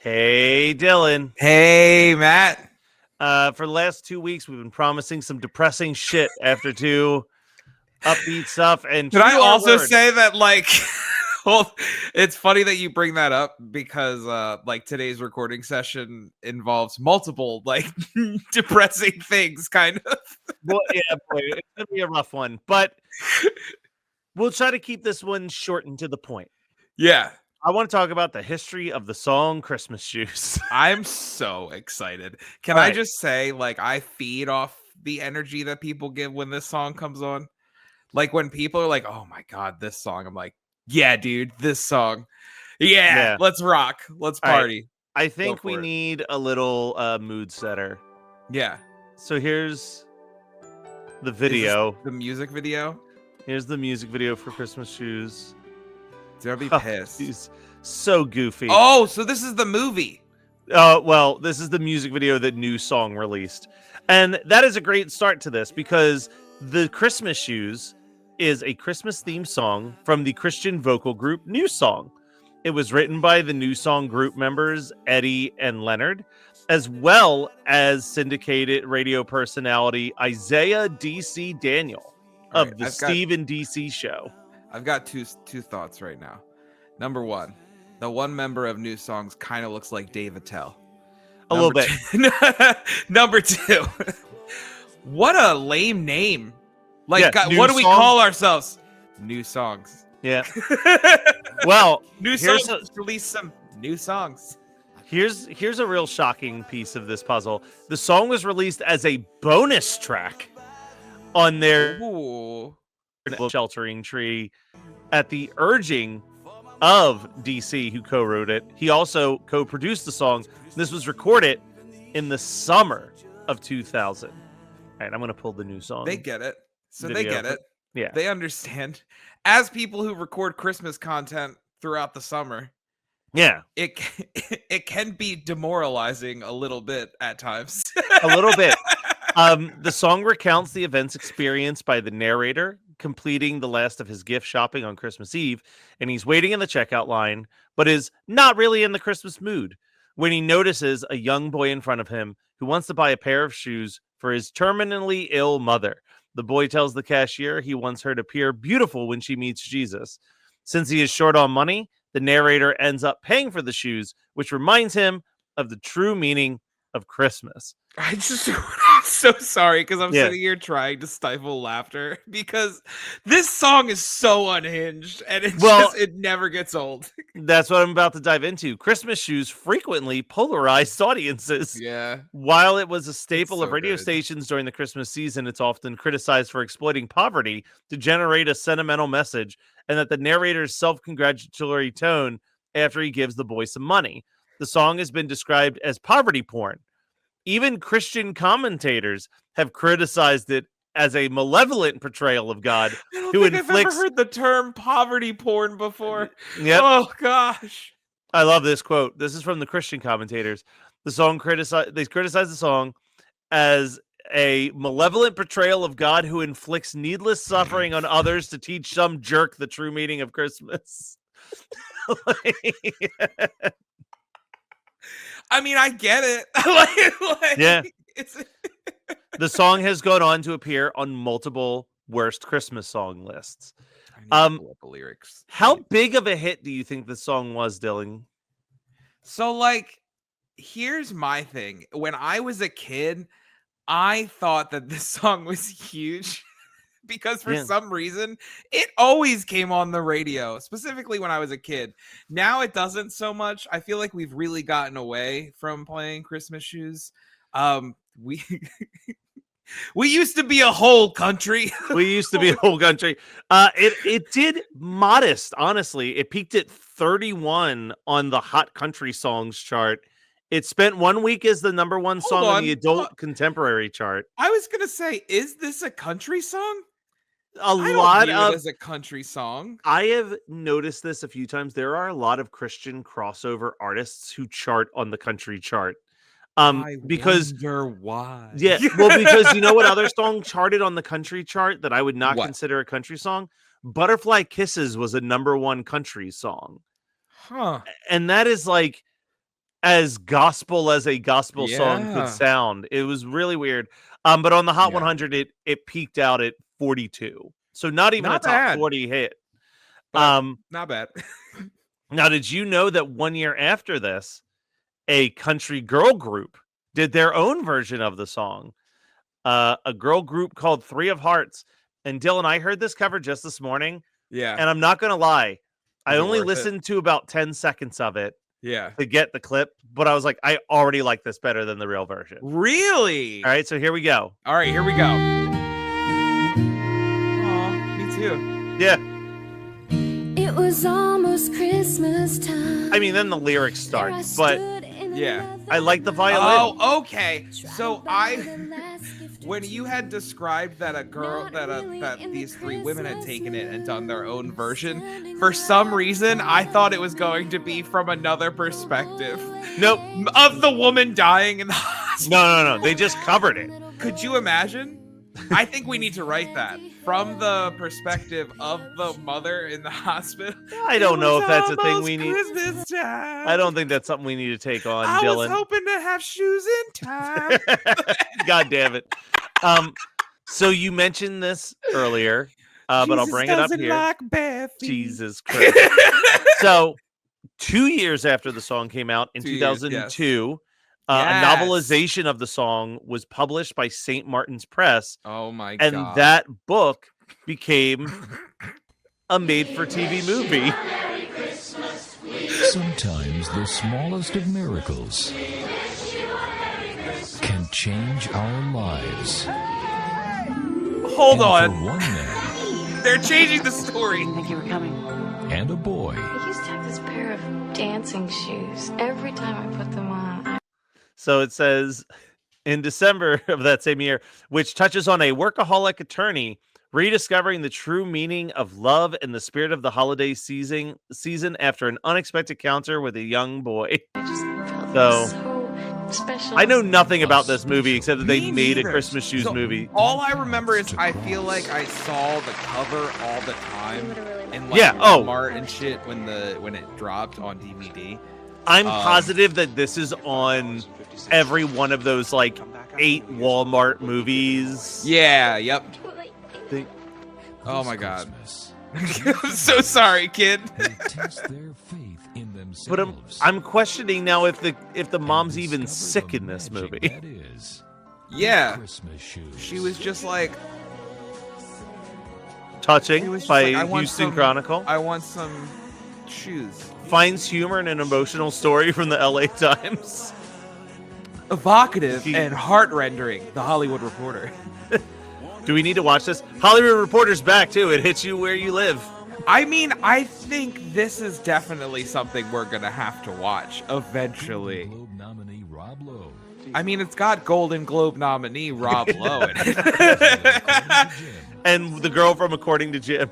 Hey, Dylan. Hey, Matt. For the last 2 weeks, we've been promising some depressing shit after two upbeat stuff. And Could true I to our also word, say that, well, it's funny that you bring that up because, today's recording session involves multiple, depressing things, kind of. well, yeah, boy, it's gonna be a rough one, but we'll try to keep this one short and to the point. Yeah, I want to talk about the history of the song "Christmas Shoes." I'm so excited. Can All I right, just say, I feed off the energy that people give when this song comes on? Like, when people are like, oh my God, this song, I'm like, yeah, dude, this song. Yeah, yeah. let's rock. Let's All right. party. I Go think we for it. need a little mood setter. Yeah. So here's the Is this video. the music video? Here's the music video for "Christmas Shoes." Dude, I'll be Oh, pissed. he's so goofy. Oh, so this is the movie. Well, this is the music video that New Song released. And that is a great start to this because the Christmas Shoes is a Christmas themed song from the Christian vocal group New Song. It was written by the New Song group members, Eddie and Leonard, as well as syndicated radio personality Isaiah DC Daniel All of right, the Steve and DC show. I've got two thoughts right now. Number one, the one member of New Songs kind of looks like Dave Attell. A little bit. Number two, what a lame name. Yeah, God, New what do we Song? call ourselves? New Songs. Yeah. Well, New here's Songs release some new songs. Here's a real shocking piece of this puzzle. The song was released as a bonus track on their Ooh. Sheltering Tree at the urging of DC, who co-wrote it. He also co-produced the song. This was recorded in the summer of 2000. All right, I'm going to pull the New Song. They get it. So video. they get it. Yeah. They understand. As people who record Christmas content throughout the summer, Yeah. it can be demoralizing a little bit at times. A little bit. The song recounts the events experienced by the narrator completing the last of his gift shopping on Christmas Eve, and he's waiting in the checkout line, but is not really in the Christmas mood when he notices a young boy in front of him who wants to buy a pair of shoes for his terminally ill mother. The boy tells the cashier he wants her to appear beautiful when she meets Jesus. Since he is short on money, the narrator ends up paying for the shoes, which reminds him of the true meaning of Christmas. I'm so sorry because I'm Yeah. sitting here trying to stifle laughter because this song is so unhinged and it never gets old. That's what I'm about to dive into. Christmas Shoes frequently polarized audiences. Yeah. While it was a staple so of radio good. stations during the Christmas season, it's often criticized for exploiting poverty to generate a sentimental message, and that the narrator's self-congratulatory tone after he gives the boy some money. The song has been described as poverty porn. Even Christian commentators have criticized it as a malevolent portrayal of God I don't who think inflicts. I've ever heard the term poverty porn before. Yep. Oh gosh. I love this quote. This is from the Christian commentators. The song they criticize the song as a malevolent portrayal of God who inflicts needless suffering on others to teach some jerk the true meaning of Christmas. I mean, I get it. Yeah. It's The song has gone on to appear on multiple worst Christmas song lists. I need to pull up the lyrics. How big of a hit do you think the song was, Dylan? So, here's my thing. When I was a kid, I thought that this song was huge because for some reason it always came on the radio, specifically when I was a kid. Now it doesn't so much. I feel like we've really gotten away from playing Christmas Shoes. We we used to be a whole country. We used to be a whole country. It did modest, honestly. It peaked at 31 on the Hot Country Songs chart. It spent 1 week as the number one song on the adult contemporary chart. I was gonna say, is this a country song? I don't view it as a country song. I have noticed this a few times. There are a lot of Christian crossover artists who chart on the country chart. Because wonder why. Yeah, well, because you know what other song charted on the country chart that I would not consider a country song? Butterfly Kisses was a number one country song. Huh. And that is as gospel as a gospel song could Yeah. sound. It was really weird. But on the Hot Yeah. 100, it peaked out at 42. So not even Not a top bad. 40 hit. But not bad. Now, did you know that 1 year after this, a country girl group did their own version of the song? A girl group called Three of Hearts. And Dylan, I heard this cover just this morning, Yeah. and I'm not going to lie. I it only worth it? listened to about 10 seconds of it Yeah. to get the clip, but I was like, I already like this better than the real version. Really? All right, so here we go. All right, here we go. Aw, me too. Yeah. It was almost Christmas time. I mean, then the lyrics start, but Yeah. I like the violin. Oh, okay. So when you had described that that these three women had taken it and done their own version, for some reason I thought it was going to be from another perspective. Nope. Of the woman dying in the hospital. No. They just covered it. Could you imagine? I think we need to write that from the perspective of the mother in the hospisptal. I don't know if that's a thing Almost we need. Christmas time. I don't think that's something we need to take on, I was Dylan. hoping to have shoes in time. God damn it. So you mentioned this earlier, but I'll bring it up here. Like bare feet. Jesus Christ. So 2 years after the song came out in 2 years, 2002, Yes. a novelization of the song was published by St. Martin's Press, Oh my and god. that book became a made-for-TV movie. Sometimes the smallest of miracles can change our lives. Hold And for on. one man They're changing the story. think you were coming. and a boy, I used to have this pair of dancing shoes. Every time I put them on, So it says, in December of that same year, which touches on a workaholic attorney rediscovering the true meaning of love and the spirit of the holiday season after an unexpected encounter with a young boy. I just felt So, so special. I know nothing about this movie except that they Me made a neither. Christmas Shoes So, movie. All I remember is I feel like I saw the cover all the time in like Yeah, oh. Walmart and shit when it dropped on DVD. I'm positive that this is on every one of those like 8 Walmart movies. Yeah, yep. They- Oh my this god. Christmas, I'm so sorry, kid. they test their faith in themselves. But I'm questioning now if the mom's and even discover sick the in this magic movie. That is Yeah. Christmas shoes. She was just like, Touching It was just by like, I want Houston some- Chronicle. I want some shoes. Finds humor in an emotional story from the LA Times. Evocative He- and heart-rendering, The Hollywood Reporter. Do we need to watch this? Hollywood Reporter's back too. It hits you where you live. I mean, I think this is definitely something we're gonna have to watch eventually. Globe nominee Rob Lowe. I mean, it's got Golden Globe nominee Rob Lowe in it. And the girl from According to Jim.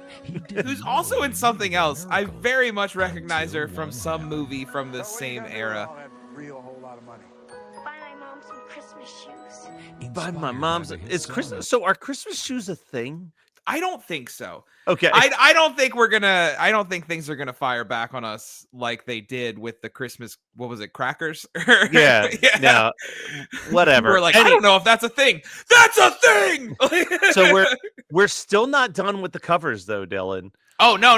Who's also in something else. I very much recognize her from some movie from this same era. Buy my mom some Christmas shoes. By my mom's. Is Christmas? So are Christmas shoes a thing? I don't think so. Okay. I don't think I don't think things are gonna fire back on us like they did with the Christmas, what was it, crackers? Yeah. No. Whatever. We're like, I don't know if that's a thing. That's a thing. So we're still not done with the covers though, Dylan. Oh no,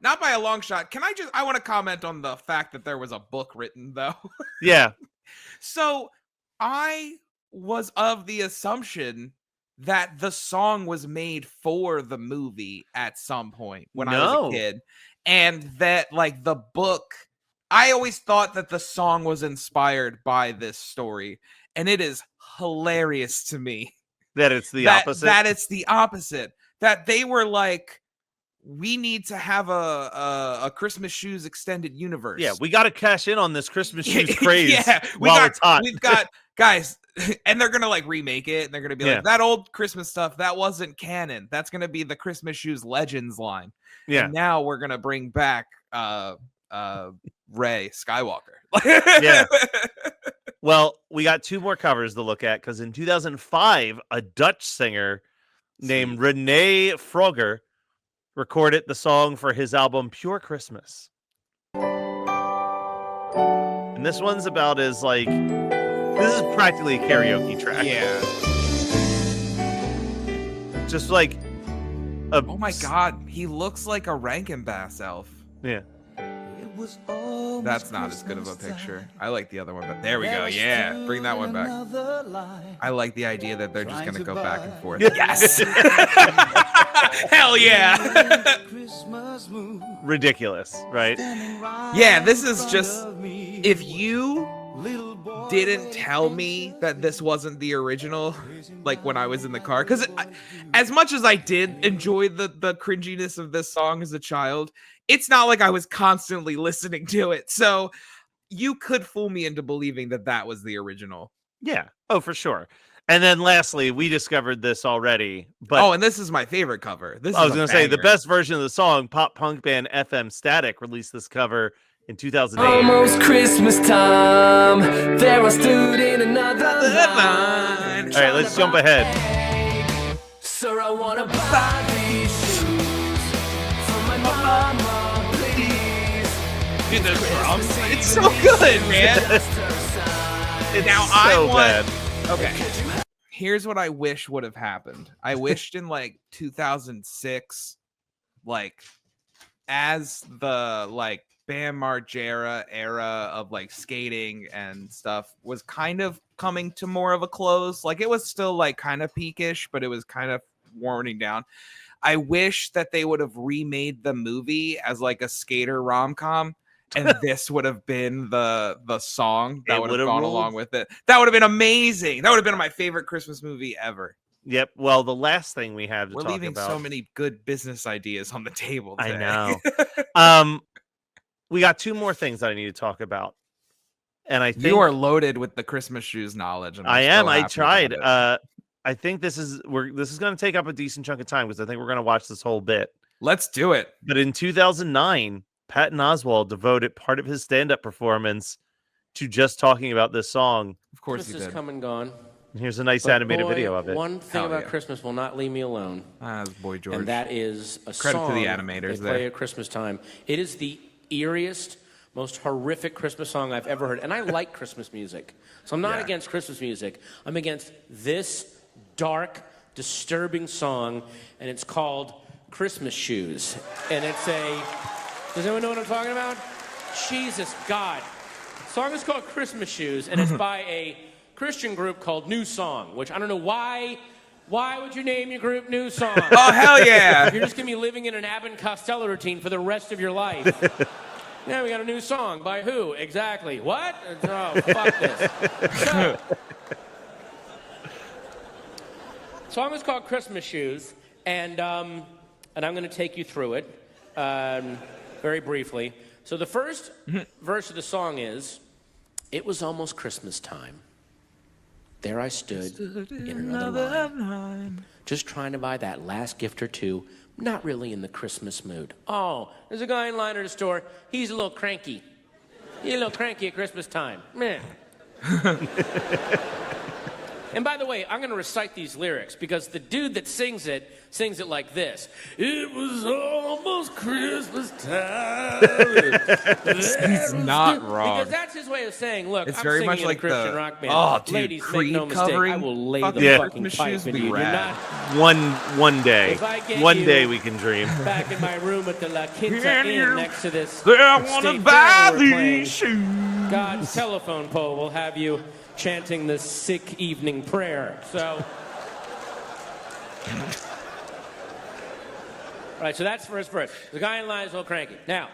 not by a long shot. I want to comment on the fact that there was a book written though. Yeah. So I was of the assumption that the song was made for the movie at some point when I was No. a kid, and that like the book, I always thought that the song was inspired by this story, and it is hilarious to me That it's the that, opposite. that it's the opposite, that they were like, we need to have a Christmas Shoes extended universe. Yeah, we got to cash in on this Christmas shoes craze Yeah, while it's hot. we've got guys, and they're gonna like remake it, and they're gonna be Yeah. like, that old Christmas stuff that wasn't canon. That's gonna be the Christmas Shoes Legends line. Yeah. And now we're gonna bring back Rey Skywalker. Yeah. Well, we got 2 more covers to look at because in 2005, a Dutch singer named Renee Frogger recorded the song for his album Pure Christmas. And this one's about as like, this is practically a karaoke track. Yeah. Just like a, Oh my god, he looks like a Rankin Bass elf. Yeah. That's not as good of a picture. I like the other one, but there we go. Yeah, bring that one back. I like the idea that they're just gonna go back and forth. Yes. Hell yeah. Ridiculous, right? Yeah, this is just, if you didn't tell me that this wasn't the original, like when I was in the car, because as much as I did enjoy the cringiness of this song as a child, it's not like I was constantly listening to it. So you could fool me into believing that that was the original. Yeah. Oh, for sure. And then lastly, we discovered this already. But and this is my favorite cover. This I was is going to say the banger. best version of the song, pop punk band FM Static released this cover in 2008. Almost Christmas time. There I stood in another line. All right, let's jump ahead. Sir, I wanna buy these shoes for my mama, please. Dude, the drums, it's so good, man. It's Now, so I want- bad. Okay. Here's what I wish would have happened. I wished in like 2006, like as the like Bam Margera era of like skating and stuff was kind of coming to more of a close. Like it was still like kind of peakish, but it was kind of warming down. I wish that they would have remade the movie as like a skater rom-com. And this would have been the song that It would have would've gone ruled. along with it. That would have been amazing. That would have been my favorite Christmas movie ever. Yep. Well, the last thing we have to We're talk leaving about. so many good business ideas on the table I today. know. We got two more things that I need to talk about. And I think You are loaded with the Christmas shoes knowledge. And I I'm am. so I happy tried. about it. I think this is going to take up a decent chunk of time because I think we're going to watch this whole bit. Let's do it. But in 2009, Patton Oswalt devoted part of his stand-up performance to just talking about this song. Of course Christmas you has did. come and gone. And here's a nice But animated boy, video of it. One thing Hell about yeah. Christmas will not leave me alone, That's Boy George. and that is a Credit to song the animators they play there. at Christmas time. It is the eeriest, most horrific Christmas song I've ever heard. And I like Christmas music. So I'm not Yeah. against Christmas music. I'm against this dark, disturbing song, and it's called Christmas Shoes. And it's a... Does anyone know what I'm talking about? Jesus, God. The song is called Christmas Shoes, and it's by a Christian group called New Song, which I don't know why. Why would you name your group New Song? Oh, hell yeah. You're just going to be living in an Abbott and Costello routine for the rest of your life. Now we got a new song. By who? Exactly. What? Oh, fuck this. So, the song is called Christmas Shoes, and I'm going to take you through it very briefly. So the first verse of the song is, "It was almost Christmas time. There I stood in another line, just trying to buy that last gift or two, not really in the Christmas mood. Oh, there's a guy in line at a store. He's a little cranky. He's a little cranky at Christmas time. Meh." And by the way, I'm going to recite these lyrics because the dude that sings it like this. It was almost Christmas time. He's not wrong. Because that's his way of saying, look, It's I'm very singing much in like a Christian the- rock band. Oh, dude, Ladies, Creed make no mistake, covering I will lay the fucking fucking Christmas pipe shoes would into be you. You're rad. not One day. If I get One you- day we can dream. back in my room at the La Quinta Can Inn you- next to this I want to state buy fair we're playing. these shoes. God's telephone pole will have you chanting the sick evening prayer. So, right, so that's first verse. The guy in line is a little cranky. Now,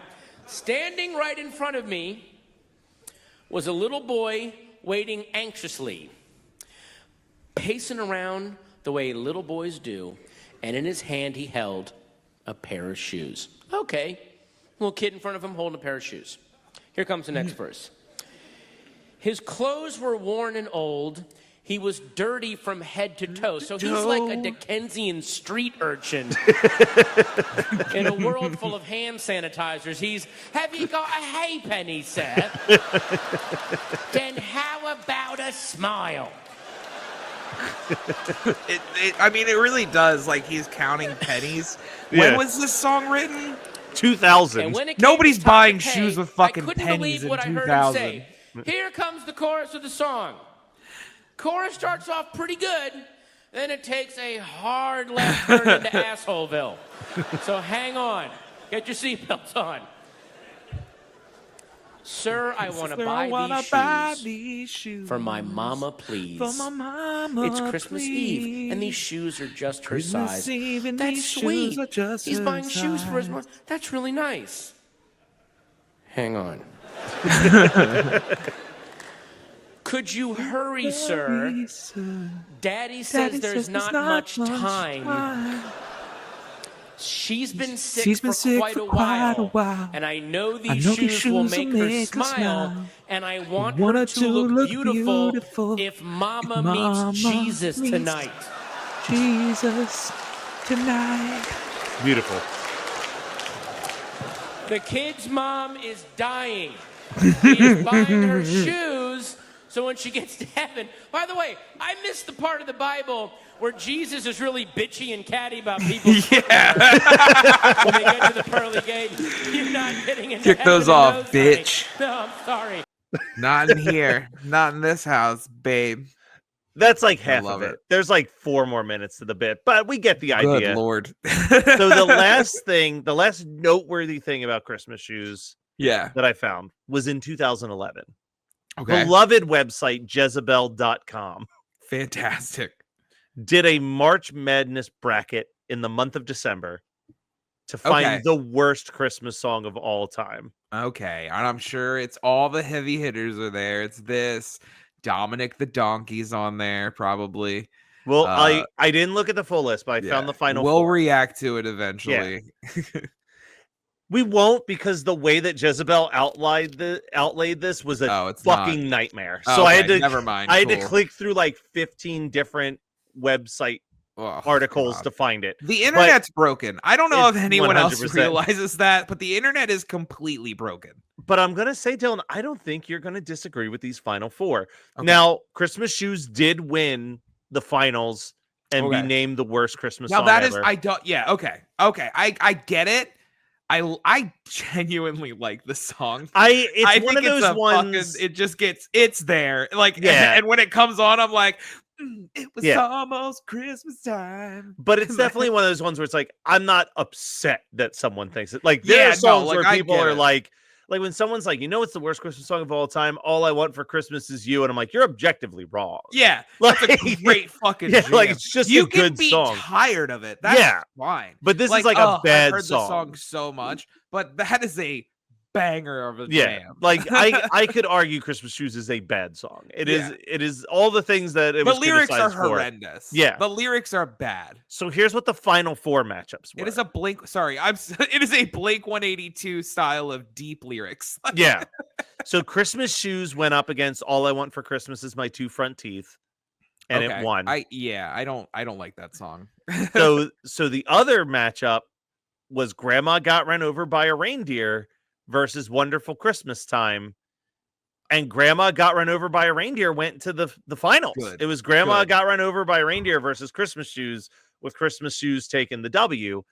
standing right in front of me was a little boy waiting anxiously, pacing around the way little boys do, and in his hand he held a pair of shoes. Okay, little kid in front of him holding a pair of shoes. Here comes the next verse. His clothes were worn and old. He was dirty from head to toe. So he's like a Dickensian street urchin in a world full of hand sanitizers. He's, have you got a halfpenny, sir? Then how about a smile? I mean, it really does. Like, he's counting pennies. Yeah. When was this song written? 2000. And when it came Nobody's time to buying pay, shoes with I fucking couldn't pennies believe in what I heard him 2000. say. Here comes the chorus of the song. Chorus starts off pretty good, then it takes a hard left turn into Assholeville. So hang on. Get your seatbelts on. Sir, I want to buy these shoes for my mama, please. For my mama, It's Christmas Eve, and these shoes are just her size. Eve, and That's these sweet. shoes are just He's her buying shoes for his size. mom. That's really nice. Hang on. Could you hurry, sir? Daddy says there's not much time. She's been sick for quite a while, and I know these shoes will make her smile, and I want her to look beautiful if Mama meets Jesus tonight. Jesus tonight. Beautiful. The kid's mom is dying. He's buying her shoes so when she gets to heaven. By the way, I missed the part of the Bible where Jesus is really bitchy and catty about people. Yeah. When they get to the pearly gate, you're not getting into Kick heaven those in off, those bitch. honey. No, I'm sorry. Not in here. Not in this house, babe. That's like half love of it. it. There's like 4 more minutes to the bit, but we get the Good idea. Lord. So the last noteworthy thing about Christmas shoes Yeah. that I found was in 2011. Okay. Beloved website Jezebel.com Fantastic. did a March Madness bracket in the month of December to find Okay. the worst Christmas song of all time. Okay. And I'm sure it's all the heavy hitters are there. It's this. Dominic the Donkey's on there, probably. Well, Uh, I didn't look at the full list, but I Yeah. found the final We'll 4. react to it eventually. We won't, because the way that Jezebel outlaid this was a Oh, it's fucking not. nightmare. Oh, So I had okay, to never mind. I had to Cool. click through like 15 different website Oh, articles God. to find it. The internet's broken. I don't know if It's anyone else 100%. realizes that, but the internet is completely broken. But I'm gonna say, Dylan, I don't think you're gonna disagree with these final 4. Okay. Now, Christmas Shoes did win the finals and be Okay. named the worst Christmas Now song that is, ever. I don't. Yeah. Okay. Okay. I get it. I genuinely like the song. It's I one think of those it's a ones. fucking. It just gets. It's there. Like Yeah. And when it comes on, I'm like, it was Yeah. almost Christmas time. But it's definitely one of those ones where it's like, I'm not upset that someone thinks it. Like, there Yeah, are no, songs like, where I people get are it. like when someone's like, it's the worst Christmas song of all time. All I want for Christmas is you. And I'm like, you're objectively wrong. Yeah, Like, that's a great fucking. yeah, like, jam. it's just you a can good be song. tired of it. That's Yeah. fine. But this is like a bad I've heard song. the song so much, but that is a banger of a Yeah, jam. like I could argue Christmas Shoes is a bad song. It is. Yeah. It is all the things that it The was lyrics are criticized for. horrendous. Yeah. The lyrics are bad. So here's what the final 4 matchups were. It is a Blink. Sorry, it is a Blink 182 style of deep lyrics. Yeah. So Christmas Shoes went up against All I Want for Christmas Is My 2 Front Teeth, and Okay. it won. I don't like that song. So the other matchup was Grandma Got Run Over by a Reindeer versus Wonderful Christmas Time. And Grandma Got Run Over by a Reindeer went to the finals. Good. It was Grandma Good. Got Run Over by a Reindeer versus Christmas Shoes, with Christmas Shoes taking the W.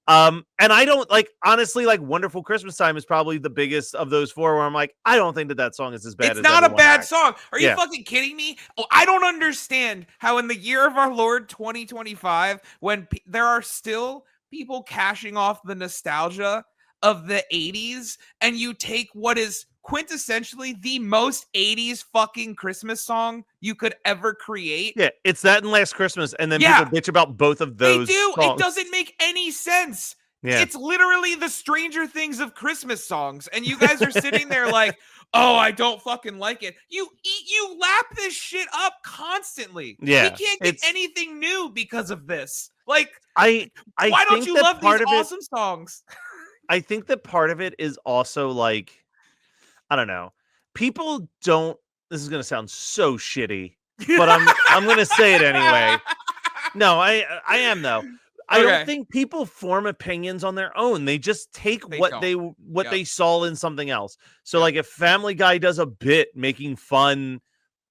And I don't honestly, Wonderful Christmas Time is probably the biggest of those 4 where I'm like, I don't think that song is as bad It's as not a everyone bad acts. song. Are you Yeah. fucking kidding me? Oh, I don't understand how in the year of our Lord 2025, when there are still people cashing off the nostalgia of the 80s, and you take what is quintessentially the most 80s fucking Christmas song you could ever create. Yeah, it's that and Last Christmas, and then Yeah. people bitch about both of those. They do. songs. It doesn't make any sense. Yeah. It's literally the Stranger Things of Christmas songs. And you guys are sitting there like, oh, I don't fucking like it. You lap this shit up constantly. Yeah, We can't get it's- anything new because of this. Like, I why don't think you that love part these of it- awesome songs? I think that part of it is also I don't know. People don't. This is gonna sound so shitty, but I'm gonna say it anyway. No, I am though. I Okay. don't think people form opinions on their own. They just take They what don't. they Yep. saw in something else. So Yep. like if Family Guy does a bit making fun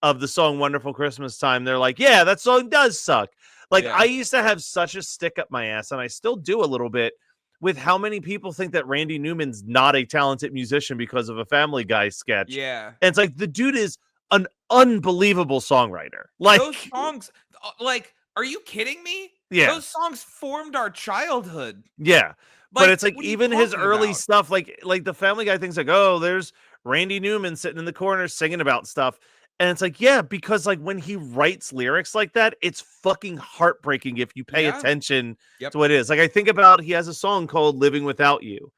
of the song Wonderful Christmas Time, they're like, yeah, that song does suck. Like Yeah. I used to have such a stick up my ass, and I still do a little bit, with how many people think that Randy Newman's not a talented musician because of a Family Guy sketch. Yeah. And it's like the dude is an unbelievable songwriter. Like Those songs, like, are you kidding me? Yeah. Those songs formed our childhood. yeah. But it's like what are you even his talking early about? stuff, like the Family Guy things, like, oh, there's Randy Newman sitting in the corner singing about stuff. And it's like, yeah, because like when he writes lyrics like that, it's fucking heartbreaking if you pay Yeah. attention Yep. to what it is. Like I think about he has a song called Living Without You.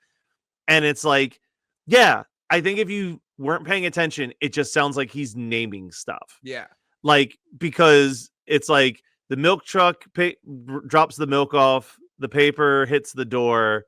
And it's like, yeah, I think if you weren't paying attention, it just sounds like he's naming stuff. Yeah. Like because it's like the milk truck drops the milk off, the paper hits the door,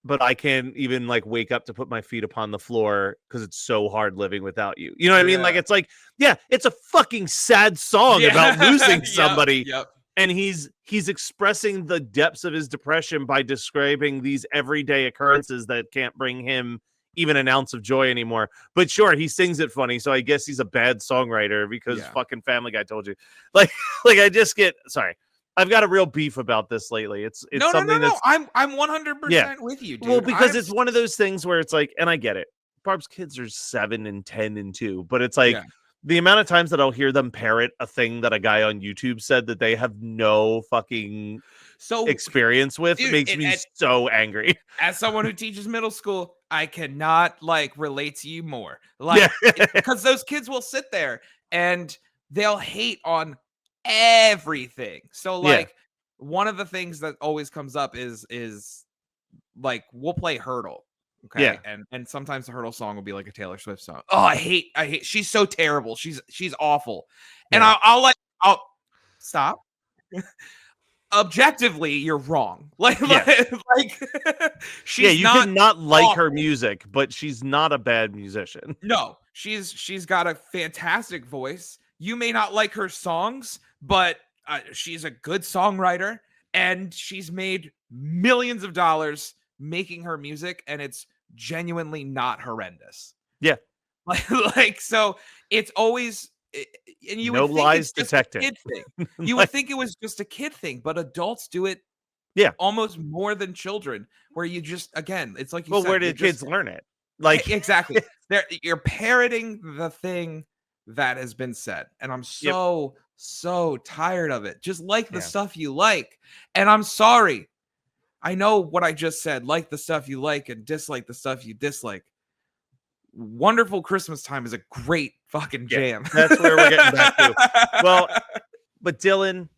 but I can't even like wake up to put my feet upon the floor because it's so hard living without you. You know what I mean? Like Yeah. it's like, yeah, it's a fucking sad song about losing Yep, somebody. Yep. And he's expressing the depths of his depression by describing these everyday occurrences that can't bring him even an ounce of joy anymore. But sure, he sings it funny, so I guess he's a bad songwriter because Yeah. fucking Family Guy told you. Like I just get sorry. I've got a real beef about this lately. It's No. something that's I'm 100% with you, dude. well, because I'm- it's one of those things where it's like, and I get it. Barb's kids are 7 and 10 and 2, but it's like Yeah. the amount of times that I'll hear them parrot a thing that a guy on YouTube said that they have no fucking so experience with dude, makes me so angry. as someone who teaches middle school, I cannot like relate to you more. Like because those kids will sit there and they'll hate on everything. So Yeah. like one of the things that always comes up is like we'll play Hurdle. Okay. Yeah. And sometimes the Hurdle song will be like a Taylor Swift song. Oh, I hate she's so terrible. She's awful. And Yeah. I'll stop. Objectively, you're wrong. Like, Yeah. like she's yeah, you not cannot like her awful. music, but she's not a bad musician. No, she's got a fantastic voice. You may not like her songs, but she's a good songwriter, and she's made millions of dollars making her music, and it's genuinely not horrendous. Yeah. Like so, it's always. And you No would think lies it's just a detected. kid thing. You Like- would think it was just a kid thing, but adults do it. Yeah. almost more than children. Where you just again, it's like you Well, said. where you're did kids just- learn it? Like exactly. You're parroting the thing that has been said, and I'm so tired of it. Just like the Yeah. stuff you like, and I'm sorry. I know what I just said. Like the stuff you like and dislike the stuff you dislike. Wonderful Christmas Time is a great fucking Yeah, jam. that's where we're getting back to. Well, but Dylan,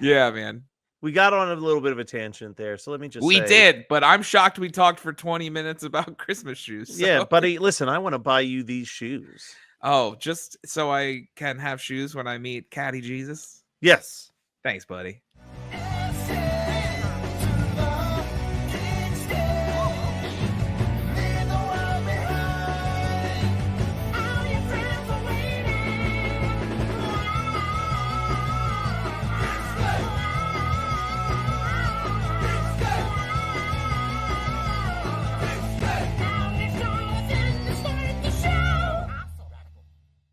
yeah, man. we got on a little bit of a tangent there. So let me just We say, did, but I'm shocked we talked for 20 minutes about Christmas shoes. Yeah, so- buddy, listen, I want to buy you these shoes. Oh, just so I can have shoes when I meet Caddy Jesus. Yes. Thanks, buddy.